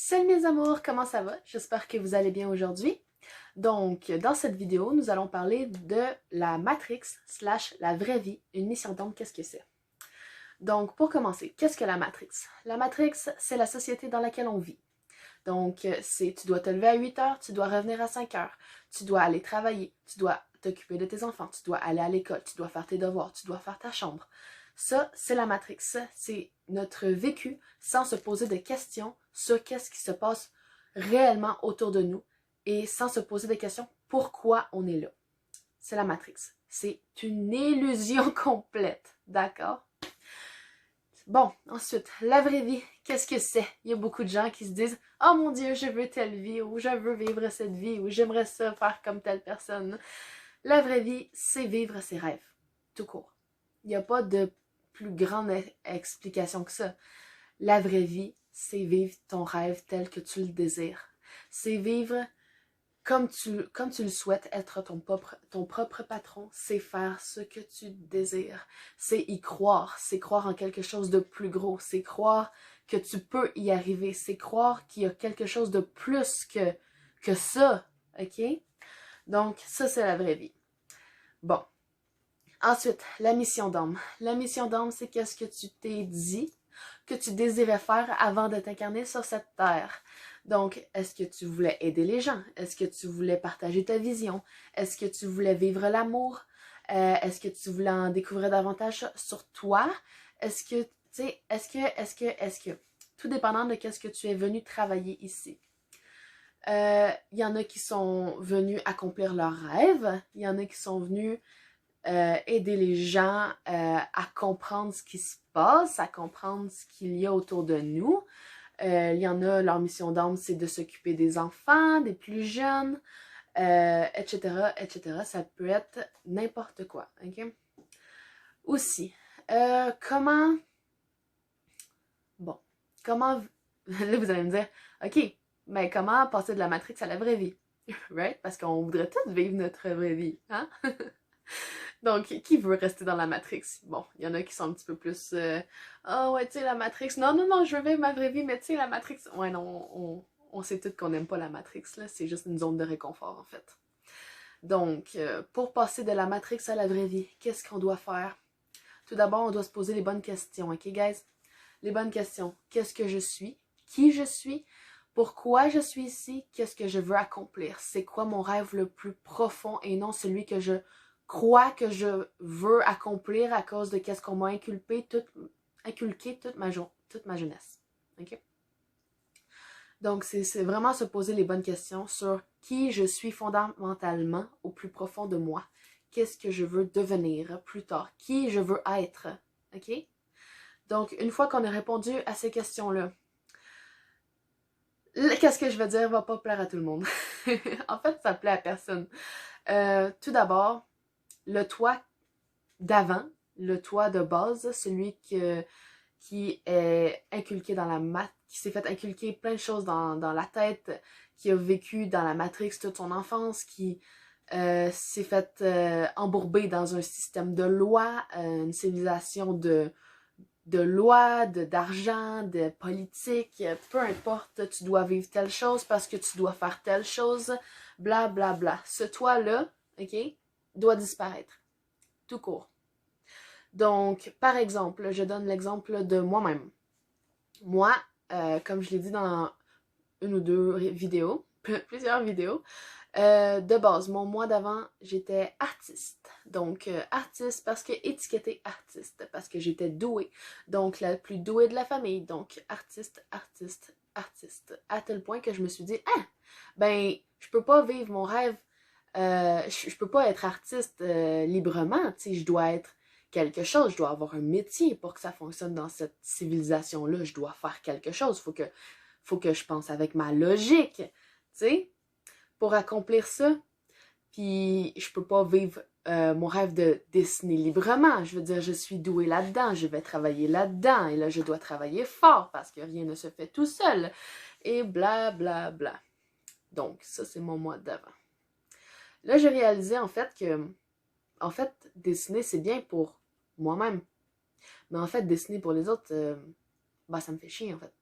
Salut mes amours, comment ça va? J'espère que vous allez bien aujourd'hui. Donc, dans cette vidéo, nous allons parler de la Matrix slash la vraie vie, une mission d'ombre, qu'est-ce que c'est? Donc, pour commencer, qu'est-ce que la Matrix? La Matrix, c'est la société dans laquelle on vit. Donc, c'est tu dois te lever à 8 heures, tu dois revenir à 5 heures, tu dois aller travailler, tu dois t'occuper de tes enfants, tu dois aller à l'école, tu dois faire tes devoirs, tu dois faire ta chambre. Ça, c'est la Matrix. C'est notre vécu sans se poser de questions sur qu'est-ce qui se passe réellement autour de nous et sans se poser de questions pourquoi on est là. C'est la Matrix. C'est une illusion complète, d'accord? Bon, ensuite, la vraie vie, qu'est-ce que c'est? Il y a beaucoup de gens qui se disent « Oh mon Dieu, je veux telle vie » ou « Je veux vivre cette vie » ou « J'aimerais ça faire comme telle personne ». La vraie vie, c'est vivre ses rêves, tout court. Il n'y a pas de plus grande explication que ça. La vraie vie, c'est vivre ton rêve tel que tu le désires. C'est vivre comme tu le souhaites, être ton propre patron, c'est faire ce que tu désires. C'est y croire, c'est croire en quelque chose de plus gros, c'est croire que tu peux y arriver, c'est croire qu'il y a quelque chose de plus que ça, ok? Donc, ça, c'est la vraie vie. Bon. Ensuite, la mission d'âme. La mission d'âme, c'est qu'est-ce que tu t'es dit que tu désirais faire avant de t'incarner sur cette terre. Donc, est-ce que tu voulais aider les gens? Est-ce que tu voulais partager ta vision? Est-ce que tu voulais vivre l'amour? Est-ce que tu voulais en découvrir davantage sur toi? Est-ce que, tu sais, est-ce que, tout dépendant de qu'est-ce que tu es venu travailler ici. Il y en a qui sont venus accomplir leurs rêves. Il y en a qui sont venus aider les gens à comprendre ce qui se passe, à comprendre ce qu'il y a autour de nous. Il y en a, leur mission d'âme, c'est de s'occuper des enfants, des plus jeunes, etc., etc. Ça peut être n'importe quoi, ok? Aussi, comment... Bon, comment... Là, vous allez me dire, ok, mais comment passer de la Matrix à la vraie vie? Right? Parce qu'on voudrait tous vivre notre vraie vie, hein? Donc, qui veut rester dans la Matrix? Bon, il y en a qui sont un petit peu plus... Ah ouais, tu sais, la Matrix. Non, non, non, je veux vivre ma vraie vie, mais tu sais, la Matrix... Ouais, non, on sait tous qu'on n'aime pas la Matrix, là. C'est juste une zone de réconfort, en fait. Donc, pour passer de la Matrix à la vraie vie, qu'est-ce qu'on doit faire? Tout d'abord, on doit se poser les bonnes questions, ok, guys? Les bonnes questions. Qu'est-ce que je suis? Qui je suis? Pourquoi je suis ici? Qu'est-ce que je veux accomplir? C'est quoi mon rêve le plus profond et non celui que je crois que je veux accomplir à cause de qu'est-ce qu'on m'a inculqué toute ma jeunesse. Okay? Donc, c'est vraiment se poser les bonnes questions sur qui je suis fondamentalement au plus profond de moi. Qu'est-ce que je veux devenir plus tard? Qui je veux être? OK? Donc, une fois qu'on a répondu à ces questions-là, qu'est-ce que je vais dire va pas plaire à tout le monde. En fait, ça plaît à personne. Tout d'abord, le toi d'avant, le toi de base, celui qui est inculqué dans la qui s'est fait inculquer plein de choses dans la tête, qui a vécu dans la Matrix toute son enfance, qui s'est fait embourber dans un système de loi, une civilisation de lois, d'argent, de politique, peu importe, tu dois vivre telle chose parce que tu dois faire telle chose, bla bla bla. Ce toi-là, ok, doit disparaître, tout court. Donc, par exemple, je donne l'exemple de moi-même. Moi, comme je l'ai dit dans une ou deux vidéos, plusieurs vidéos, de base, mon mois d'avant, j'étais artiste. Donc, artiste parce que étiqueté artiste, parce que j'étais douée. Donc, la plus douée de la famille. Donc, artiste, artiste, artiste. À tel point que je me suis dit, ah, ben, je peux pas vivre mon rêve. Je peux pas être artiste librement. Tu sais, je dois être quelque chose. Je dois avoir un métier pour que ça fonctionne dans cette civilisation-là. Je dois faire quelque chose. Faut que je pense avec ma logique. Tu sais, pour accomplir ça. Puis je peux pas vivre mon rêve de dessiner librement. Je veux dire, je suis douée là-dedans, je vais travailler là-dedans. Et là, je dois travailler fort parce que rien ne se fait tout seul. Et bla bla bla. Donc, ça, c'est mon mois d'avant. Là, j'ai réalisé en fait que, dessiner, c'est bien pour moi-même. Mais en fait, dessiner pour les autres, bah, ça me fait chier en fait.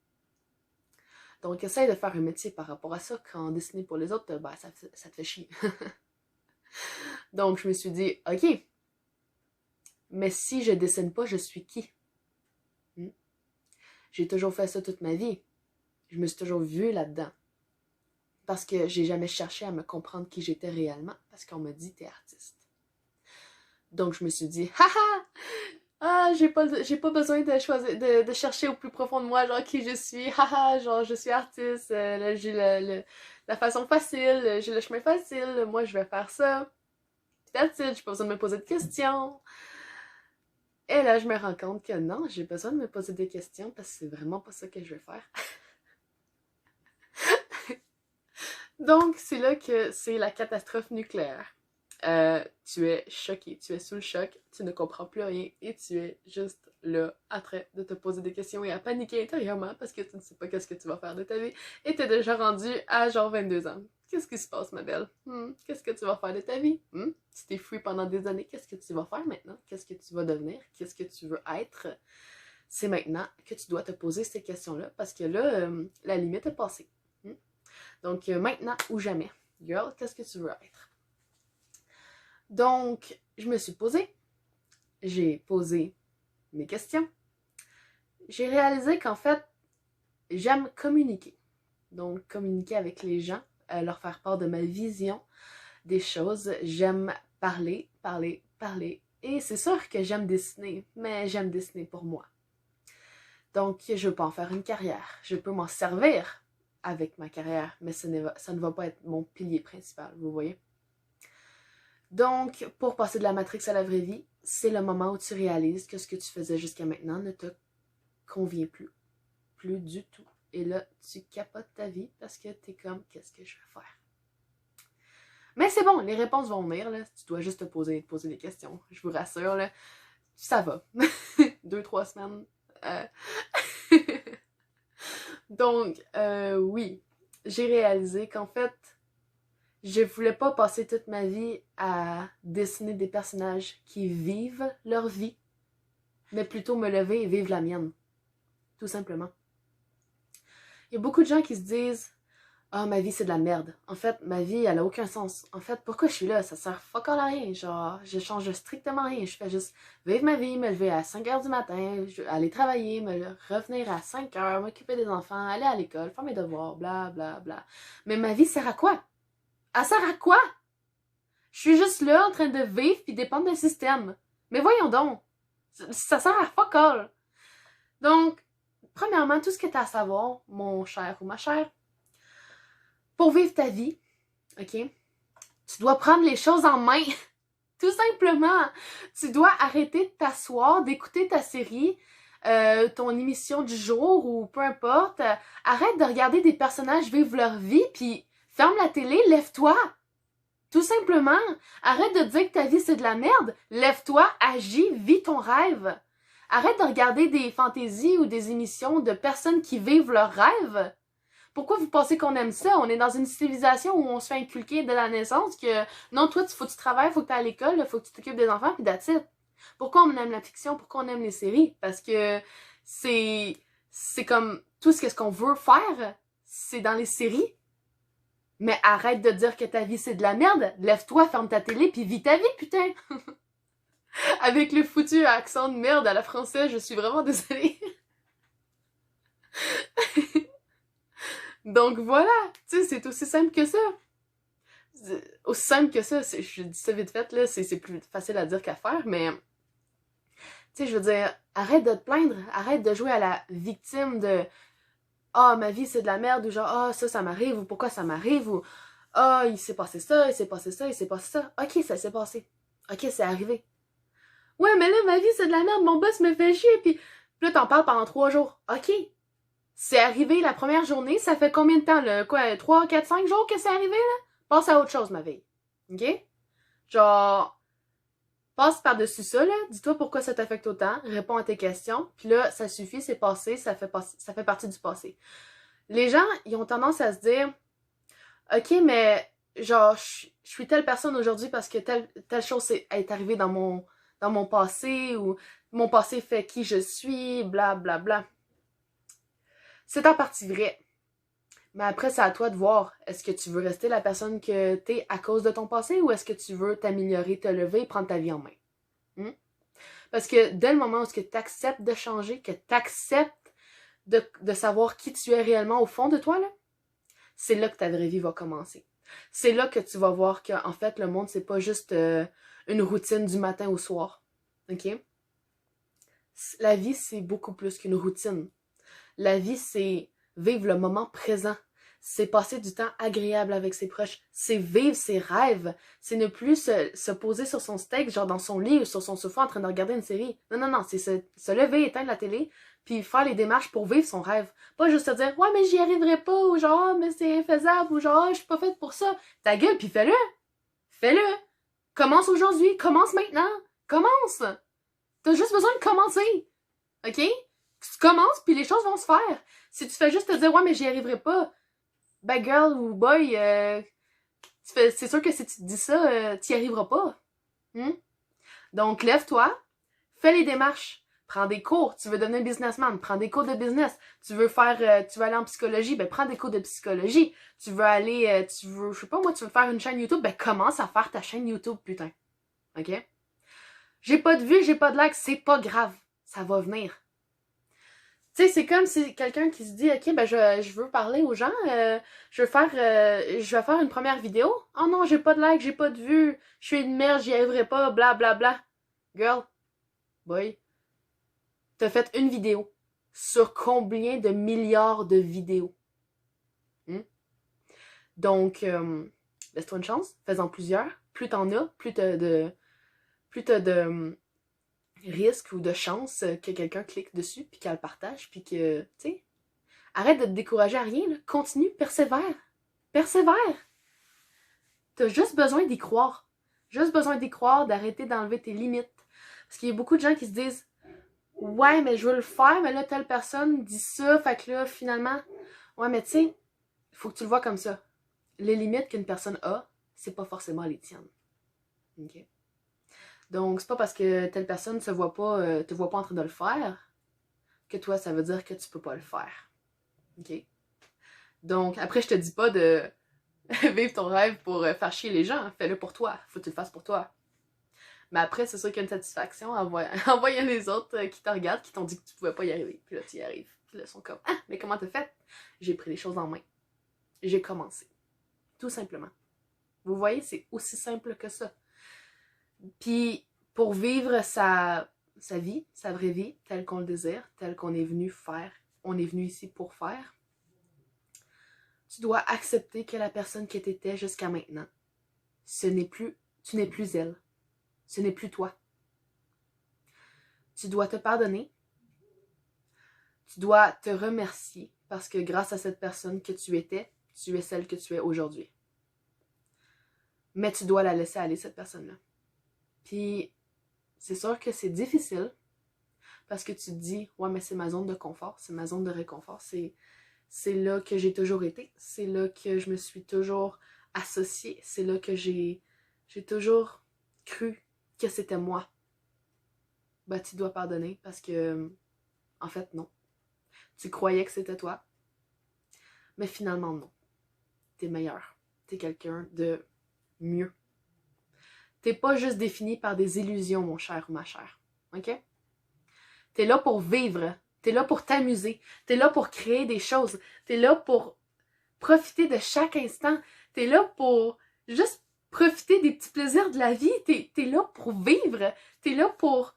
Donc, essaye de faire un métier par rapport à ça. Quand dessiner pour les autres, ben, ça te fait chier. Donc, je me suis dit, ok, mais si je dessine pas, je suis qui? J'ai toujours fait ça toute ma vie. Je me suis toujours vue là-dedans. Parce que j'ai jamais cherché à me comprendre qui j'étais réellement. Parce qu'on m'a dit, t'es artiste. Donc, je me suis dit, haha! Ah, j'ai pas besoin de choisir, de chercher au plus profond de moi, genre, qui je suis. Haha, genre, je suis artiste. Là, j'ai la façon facile. J'ai le chemin facile. Moi, je vais faire ça. That's it. J'ai pas besoin de me poser de questions. Et là, je me rends compte que non, j'ai besoin de me poser des questions parce que c'est vraiment pas ça que je veux faire. Donc, c'est là que c'est la catastrophe nucléaire. Tu es choqué, tu es sous le choc, tu ne comprends plus rien et tu es juste là, en train de te poser des questions et à paniquer intérieurement parce que tu ne sais pas qu'est-ce que tu vas faire de ta vie et t'es déjà rendu à genre 22 ans. Qu'est-ce qui se passe, ma belle? Qu'est-ce que tu vas faire de ta vie? Tu t'es fouillé pendant des années, qu'est-ce que tu vas faire maintenant? Qu'est-ce que tu vas devenir? Qu'est-ce que tu veux être? C'est maintenant que tu dois te poser ces questions-là parce que là, la limite est passée. Donc, maintenant ou jamais. Girl, qu'est-ce que tu veux être? Donc, je me suis posée. J'ai posé mes questions. J'ai réalisé qu'en fait, j'aime communiquer. Donc, communiquer avec les gens, leur faire part de ma vision des choses. J'aime parler, parler, parler. Et c'est sûr que j'aime dessiner, mais j'aime dessiner pour moi. Donc, je peux en faire une carrière. Je peux m'en servir avec ma carrière, mais ça ne va pas être mon pilier principal, vous voyez? Donc, pour passer de la Matrix à la vraie vie, c'est le moment où tu réalises que ce que tu faisais jusqu'à maintenant ne te convient plus. Plus du tout. Et là, tu capotes ta vie parce que t'es comme, qu'est-ce que je vais faire? Mais c'est bon, les réponses vont venir, là. Tu dois juste te poser des questions. Je vous rassure, là. Ça va. 2-3 semaines. Donc, oui. J'ai réalisé qu'en fait, je voulais pas passer toute ma vie à dessiner des personnages qui vivent leur vie, mais plutôt me lever et vivre la mienne. Tout simplement. Il y a beaucoup de gens qui se disent « Ah, ma vie, c'est de la merde. En fait, ma vie, elle a aucun sens. En fait, pourquoi je suis là? Ça sert fuck all à rien. Genre, je change strictement rien. Je fais juste vivre ma vie, me lever à 5h du matin, aller travailler, revenir à 5h, m'occuper des enfants, aller à l'école, faire mes devoirs, bla bla bla. Mais ma vie sert à quoi? Elle sert à quoi? Je suis juste là en train de vivre puis dépendre d'un système. Mais voyons donc. Ça sert à fuck all. Donc, premièrement, tout ce que tu as à savoir, mon cher ou ma chère, pour vivre ta vie, ok, tu dois prendre les choses en main. Tout simplement. Tu dois arrêter de t'asseoir, d'écouter ta série, ton émission du jour ou peu importe. Arrête de regarder des personnages vivre leur vie puis ferme la télé, lève-toi. Tout simplement. Arrête de dire que ta vie c'est de la merde. Lève-toi, agis, vis ton rêve. Arrête de regarder des fantaisies ou des émissions de personnes qui vivent leurs rêves. Pourquoi vous pensez qu'on aime ça? On est dans une civilisation où on se fait inculquer dès la naissance que non, toi, faut que tu travailles, faut que tu ailles à l'école, faut que tu t'occupes des enfants, puis that's it. Pourquoi on aime la fiction? Pourquoi on aime les séries? Parce que c'est comme tout ce qu'on veut faire, c'est dans les séries. Mais arrête de dire que ta vie c'est de la merde. Lève-toi, ferme ta télé, puis vis ta vie, putain! Avec le foutu accent de merde à la française, je suis vraiment désolée. Donc voilà, tu sais, c'est aussi simple que ça. Aussi simple que ça, je dis ça vite fait, là, c'est plus facile à dire qu'à faire, mais tu sais, je veux dire, arrête de te plaindre, arrête de jouer à la victime de « Ah, ma vie c'est de la merde » ou genre « Ah, ça m'arrive » ou « Pourquoi ça m'arrive » ou « Ah, il s'est passé ça, il s'est passé ça, il s'est passé ça. » Ok, ça s'est passé. Ok, c'est arrivé. Ouais, mais là, ma vie c'est de la merde, mon boss me fait chier, puis là, t'en parles pendant 3 jours. Ok. C'est arrivé la première journée, ça fait combien de temps, là? Quoi, 3, 4, 5 jours que c'est arrivé, là? Passe à autre chose, ma vie. Ok? Genre, passe par-dessus ça, là. Dis-toi pourquoi ça t'affecte autant. Réponds à tes questions. Puis là, ça suffit, c'est passé, ça fait partie du passé. Les gens, ils ont tendance à se dire, ok, mais genre, je suis telle personne aujourd'hui parce que telle chose est arrivée dans mon passé ou mon passé fait qui je suis, bla bla bla. C'est en partie vrai. Mais après, c'est à toi de voir. Est-ce que tu veux rester la personne que t'es à cause de ton passé ou est-ce que tu veux t'améliorer, te lever et prendre ta vie en main? Hmm? Parce que dès le moment où tu acceptes de changer, que tu acceptes de savoir qui tu es réellement au fond de toi, là, c'est là que ta vraie vie va commencer. C'est là que tu vas voir que en fait, le monde, c'est pas juste une routine du matin au soir. OK? La vie, c'est beaucoup plus qu'une routine. La vie, c'est vivre le moment présent. C'est passer du temps agréable avec ses proches. C'est vivre ses rêves. C'est ne plus se poser sur son steak, genre dans son lit ou sur son sofa en train de regarder une série. Non, non, non. C'est se lever, éteindre la télé, puis faire les démarches pour vivre son rêve. Pas juste se dire, ouais, mais j'y arriverai pas, ou genre, oh, mais c'est infaisable, ou genre, oh, je suis pas faite pour ça. Ta gueule, puis fais-le. Fais-le. Commence aujourd'hui. Commence maintenant. Commence. T'as juste besoin de commencer. OK? Tu commences, puis les choses vont se faire. Si tu fais juste te dire, ouais, mais j'y arriverai pas, ben, girl ou boy, c'est sûr que si tu te dis ça, tu y arriveras pas. Hmm? Donc, lève-toi, fais les démarches, prends des cours. Tu veux devenir businessman, prends des cours de business. Tu veux aller en psychologie, ben, prends des cours de psychologie. Tu veux aller, je sais pas moi, tu veux faire une chaîne YouTube, ben, commence à faire ta chaîne YouTube, putain. OK? J'ai pas de vues, j'ai pas de likes, c'est pas grave. Ça va venir. Tu sais, c'est comme si quelqu'un qui se dit, OK, ben je veux parler aux gens, je vais faire une première vidéo. Oh non, j'ai pas de like, j'ai pas de vues, je suis une merde, j'y arriverai pas, bla bla bla. Girl, boy, t'as fait une vidéo sur combien de milliards de vidéos? Hmm? Donc, laisse-toi une chance, fais-en plusieurs. Plus t'en as, plus t'as de risque ou de chance que quelqu'un clique dessus, puis qu'elle le partage, puis que, tu sais, arrête de te décourager à rien, là. Continue, persévère. Persévère. T'as juste besoin d'y croire. Juste besoin d'y croire, d'arrêter d'enlever tes limites. Parce qu'il y a beaucoup de gens qui se disent, ouais, mais je veux le faire, mais là, telle personne dit ça, fait que là, finalement, ouais, mais tu sais, il faut que tu le vois comme ça. Les limites qu'une personne a, c'est pas forcément les tiennes. OK? Donc, c'est pas parce que telle personne te voit pas en train de le faire que toi, ça veut dire que tu peux pas le faire. OK? Donc, après, je te dis pas de vivre ton rêve pour faire chier les gens. Fais-le pour toi. Faut que tu le fasses pour toi. Mais après, c'est sûr qu'il y a une satisfaction en voyant les autres qui te regardent, qui t'ont dit que tu pouvais pas y arriver. Puis là, tu y arrives. Puis là, ils sont comme, ah, mais comment t'as fait? J'ai pris les choses en main. J'ai commencé. Tout simplement. Vous voyez, c'est aussi simple que ça. Puis, pour vivre sa vie, sa vraie vie, telle qu'on le désire, telle qu'on est venu faire, on est venu ici pour faire, tu dois accepter que la personne que tu étais jusqu'à maintenant, tu n'es plus elle. Ce n'est plus toi. Tu dois te pardonner. Tu dois te remercier parce que grâce à cette personne que tu étais, tu es celle que tu es aujourd'hui. Mais tu dois la laisser aller, cette personne-là. Puis, c'est sûr que c'est difficile parce que tu te dis, ouais, mais c'est ma zone de confort, c'est ma zone de réconfort, c'est là que j'ai toujours été, c'est là que je me suis toujours associée, c'est là que j'ai toujours cru que c'était moi. Ben, tu dois pardonner parce que, en fait, non. Tu croyais que c'était toi, mais finalement, non. T'es meilleur. T'es quelqu'un de mieux. T'es pas juste défini par des illusions, mon cher ou ma chère. OK? T'es là pour vivre. T'es là pour t'amuser. T'es là pour créer des choses. T'es là pour profiter de chaque instant. T'es là pour juste profiter des petits plaisirs de la vie. T'es là pour vivre. T'es là pour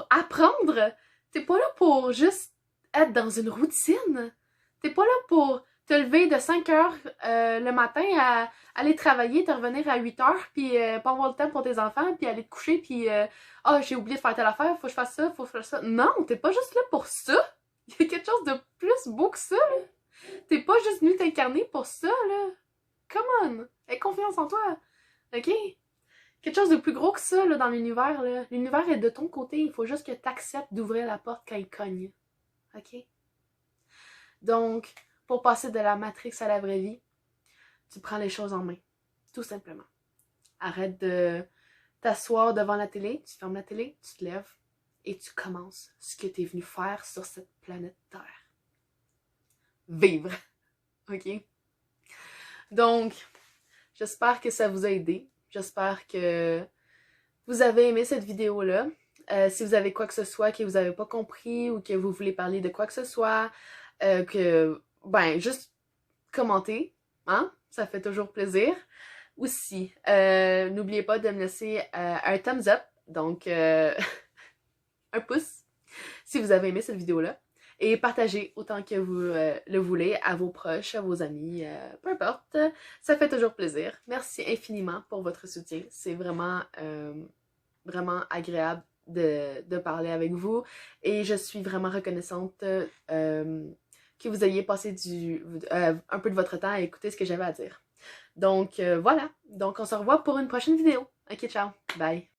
apprendre. T'es pas là pour juste être dans une routine. T'es pas là pour te lever de 5 heures le matin à aller travailler, te revenir à 8 heures, puis pas avoir le temps pour tes enfants, puis aller te coucher, puis j'ai oublié de faire telle affaire, faut que je fasse ça, faut que je fasse ça. Non, t'es pas juste là pour ça. Il y a quelque chose de plus beau que ça, là. T'es pas juste venu t'incarner pour ça, là. Come on! Aie confiance en toi. OK? Quelque chose de plus gros que ça, là, dans l'univers, là. L'univers est de ton côté. Il faut juste que t'acceptes d'ouvrir la porte quand il cogne. OK? Donc, pour passer de la Matrix à la vraie vie, tu prends les choses en main. Tout simplement. Arrête de t'asseoir devant la télé, tu fermes la télé, tu te lèves et tu commences ce que tu es venu faire sur cette planète Terre. Vivre. ok? Donc, j'espère que ça vous a aidé. J'espère que vous avez aimé cette vidéo-là. Si vous avez quoi que ce soit que vous n'avez pas compris ou que vous voulez parler de quoi que ce soit, juste commentez, hein? Ça fait toujours plaisir. Aussi, n'oubliez pas de me laisser un thumbs up, donc un pouce, si vous avez aimé cette vidéo-là. Et partagez autant que vous le voulez à vos proches, à vos amis, peu importe. Ça fait toujours plaisir. Merci infiniment pour votre soutien. C'est vraiment, vraiment agréable de parler avec vous. Et je suis vraiment reconnaissante que vous ayez passé un peu de votre temps à écouter ce que j'avais à dire. Donc voilà. Donc on se revoit pour une prochaine vidéo. Ok, ciao. Bye.